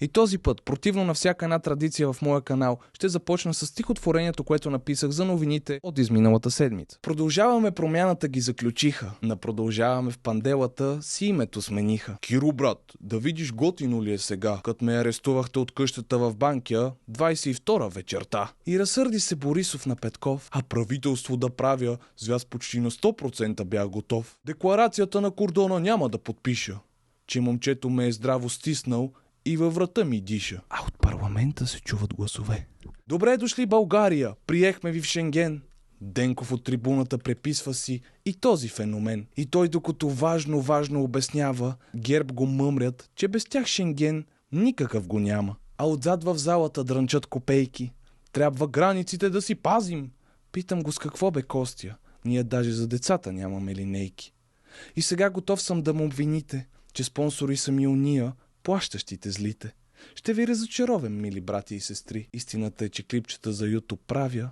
И този път, противно на всяка една традиция в моя канал, ще започна с стихотворението, което написах за новините от изминалата седмица. Продължаваме промяната ги заключиха. На продължаваме в панделата си името смениха. Киро, брат, да видиш готино ли е сега, като ме арестувахте от къщата в Банкя, 22-та вечерта. И разсърди се Борисов на Петков, а правителство да правя, звяз почти на 100% бях готов. Декларацията на кордона няма да подпиша, че момчето ме е здраво стиснал и във врата ми диша. А от парламента се чуват гласове. Добре дошли България, приехме ви в Шенген. Денков от трибуната преписва си и този феномен. И той докато важно обяснява, ГЕРБ го мъмрят, че без тях Шенген никакъв го няма. А отзад в залата дрънчат копейки. Трябва границите да си пазим. Питам го с какво бе Костя. Ние даже за децата нямаме линейки. И сега готов съм да му обвините, че спонсори са ми уния, плащащите злите. Ще ви разочаровам, мили брати и сестри. Истината е, че клипчета за YouTube правя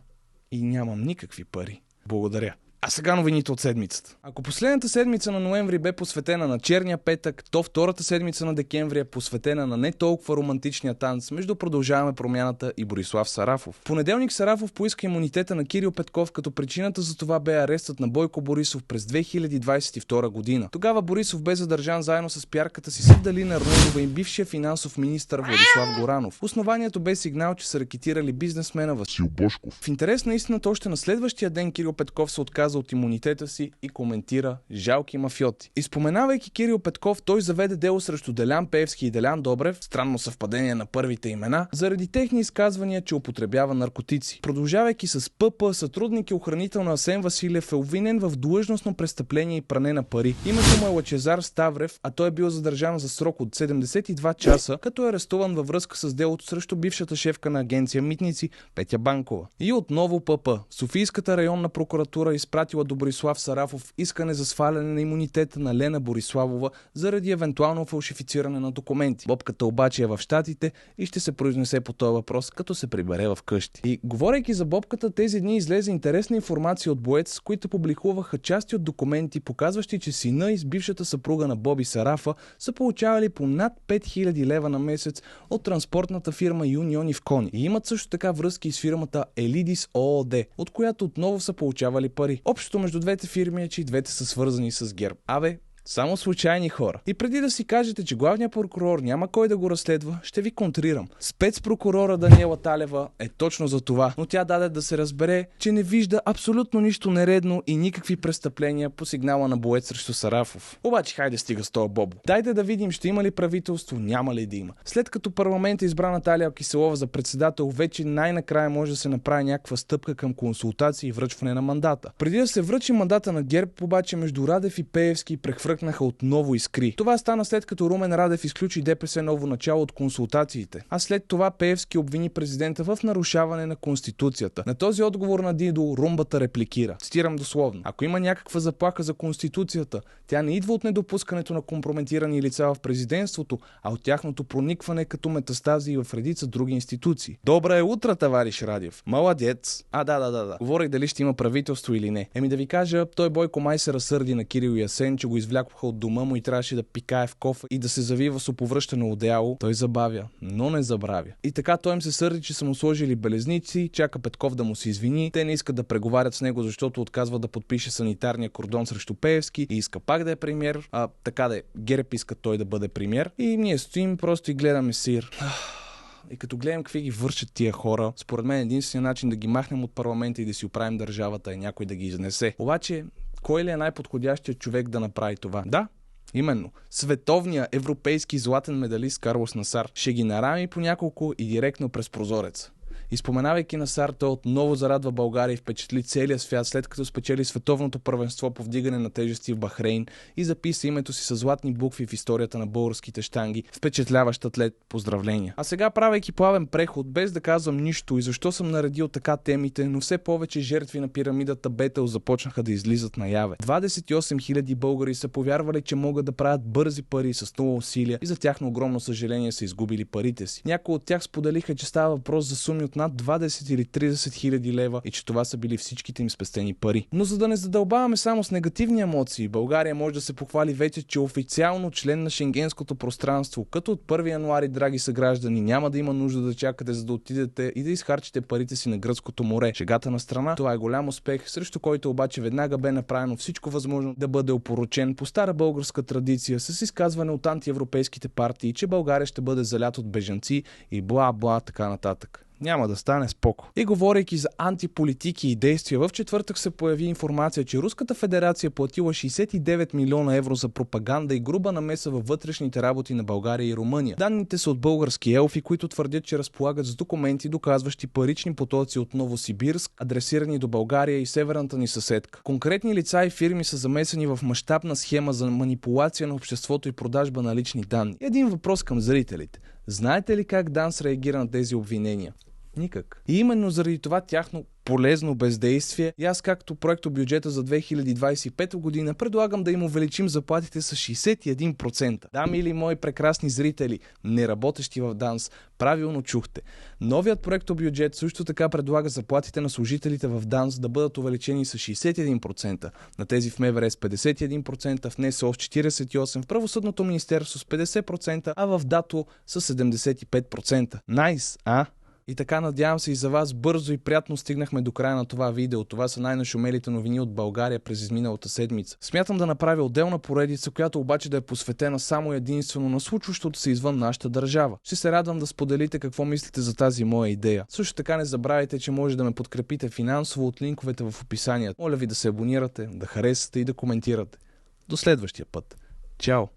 и нямам никакви пари. Благодаря. А сега новините от седмицата. Ако последната седмица на ноември бе посветена на черния петък, то втората седмица на декември е посветена на не толкова романтичния танц между Продължаваме промяната и Борислав Сарафов. В понеделник Сарафов поиска имунитета на Кирил Петков, като причината за това бе арестът на Бойко Борисов през 2022 година. Тогава Борисов бе задържан заедно с пярката си Севдалина Арнаудова и бившия финансов министър Владислав Горанов. Основанието бе сигнал, че са рекетирали бизнесмена Васил Божков. В интерес на истината, още на следващия ден Кирил Петков се отказа от имунитета си и коментира жалки мафиоти. Изпоменавайки Кирил Петков, той заведе дело срещу Делян Пеевски и Делян Добрев, странно съвпадение на първите имена, заради техни изказвания, че употребява наркотици. Продължавайки с ПП, сътрудник и охранител на Асен Василев е обвинен в длъжностно престъпление и пране на пари. Името му е Лъчезар Ставрев, а той е бил задържан за срок от 72 часа, като е арестуван във връзка с делото срещу бившата шефка на агенция Митници Петя Банкова. И отново ПП. Софийската районна прокуратура изпратила до Борислав Сарафов искане за сваляне на имунитета на Лена Бориславова заради евентуално фалшифициране на документи. Бобката обаче е в Щатите и ще се произнесе по този въпрос, като се прибере в къщи. И говорейки за Бобката, тези дни излезе интересна информация от боец, които публикуваха части от документи, показващи, че сина и с бившата съпруга на Боби Сарафа са получавали по над 5000 лева на месец от транспортната фирма Юниони в Кони. И имат също така връзки с фирмата Елидис ООД, от която отново са получавали пари. Общото между двете фирми е, че и двете са свързани с ГЕРБ. Само случайни хора. И преди да си кажете, че главният прокурор няма кой да го разследва, ще ви контрирам. Спецпрокурора Даниела Талева е точно за това, но тя даде да се разбере, че не вижда абсолютно нищо нередно и никакви престъпления по сигнала на боец срещу Сарафов. Обаче хайде стига с този бобо. Дайте да видим, ще има ли правителство, няма ли да има. След като парламент избра Наталия Киселова за председател, вече най-накрая може да се направи някаква стъпка към консултации и връчване на мандата. Преди да се връчи мандата на ГЕРБ, обаче между Радев и Пеевски прехвъркнаха отново искри. Това стана след като Румен Радев изключи ДПС ново начало от консултациите, а след това Пеевски обвини президента в нарушаване на Конституцията. На този отговор на Дидо румбата репликира. Цитирам дословно: ако има някаква заплаха за Конституцията, тя не идва от недопускането на компрометирани лица в президентството, а от тяхното проникване като метастази в редица други институции. Добра е утра, товариш Радев. Маладец. Да. Говорих дали ще има правителство или не. Да ви кажа, той Бойко май се разсърди на Кирил и Асен, че го извлякоха от дома му и трябваше да пикае в кофа и да се завива с оповръщано одеяло. Той забавя, но не забравя. И така той им се сърди, че са му сложили белезници, чака Петков да му се извини. Те не искат да преговарят с него, защото отказва да подпише санитарния кордон срещу Пеевски и иска пак да е премиер. Така да е, ГЕРБ иска той да бъде премиер. И ние стоим просто и гледаме сир. И като гледам какви ги вършат тия хора, според мен единственият начин да ги махнем от парламента и да си оправим държавата е някой да ги изнесе. Обаче, кой ли е най-подходящият човек да направи това? Да, именно. Световният европейски златен медалист Карлос Насар. Ще ги нарами по няколко и директно през прозорец. И споменавайки Насар, той отново зарадва България и впечатли целия свят, след като спечели световното първенство по вдигане на тежести в Бахрейн и записа името си с златни букви в историята на българските щанги. Впечатляващ атлет, поздравления. А сега, правейки плавен преход, без да казвам нищо и защо съм наредил така темите, но все повече жертви на пирамидата Бетел започнаха да излизат наяве. 28 000 българи са повярвали, че могат да правят бързи пари с много усилия и за тяхно огромно съжаление са изгубили парите си. Някои от тях споделиха, че става въпрос за суми от над 20 или 30 хиляди лева и че това са били всичките им спестени пари. Но за да не задълбаваме само с негативни емоции, България може да се похвали вече, че официално член на Шенгенското пространство, като от 1 януари, драги съграждани, няма да има нужда да чакате, за да отидете и да изхарчите парите си на Гръцкото море. Шегата на страна, това е голям успех, срещу който обаче веднага бе направено всичко възможно да бъде опорочен по стара българска традиция с изказване от антиевропейските партии, че България ще бъде залят от бежанци и бла-бла, така нататък. Няма да стане споко. И говорейки за антиполитики и действия, в четвъртък се появи информация, че Руската федерация платила 69 милиона евро за пропаганда и груба намеса във вътрешните работи на България и Румъния. Данните са от български елфи, които твърдят, че разполагат с документи, доказващи парични потоци от Новосибирск, адресирани до България и северната ни съседка. Конкретни лица и фирми са замесени в мащабна схема за манипулация на обществото и продажба на лични данни. Един въпрос към зрителите. Знаете ли как ДАНС реагира на тези обвинения? Никак. И именно заради това тяхно полезно бездействие, и аз както проектобюджета за 2025 година предлагам да им увеличим заплатите с 61%. Да, мили мои прекрасни зрители, не работещи в ДАНС, правилно чухте. Новият проектобюджет също така предлага заплатите на служителите в ДАНС да бъдат увеличени с 61%, на тези в МВР с 51%, в НСО с 48%, в Правосъдното министерство с 50%, а в ДАТО с 75%. Найс, а? И така, надявам се и за вас бързо и приятно стигнахме до края на това видео. Това са най-нашумелите новини от България през изминалата седмица. Смятам да направя отделна поредица, която обаче да е посветена само единствено на случващото се извън нашата държава. Ще се радвам да споделите какво мислите за тази моя идея. Също така не забравяйте, че може да ме подкрепите финансово от линковете в описанието. Моля ви да се абонирате, да харесате и да коментирате. До следващия път. Чао!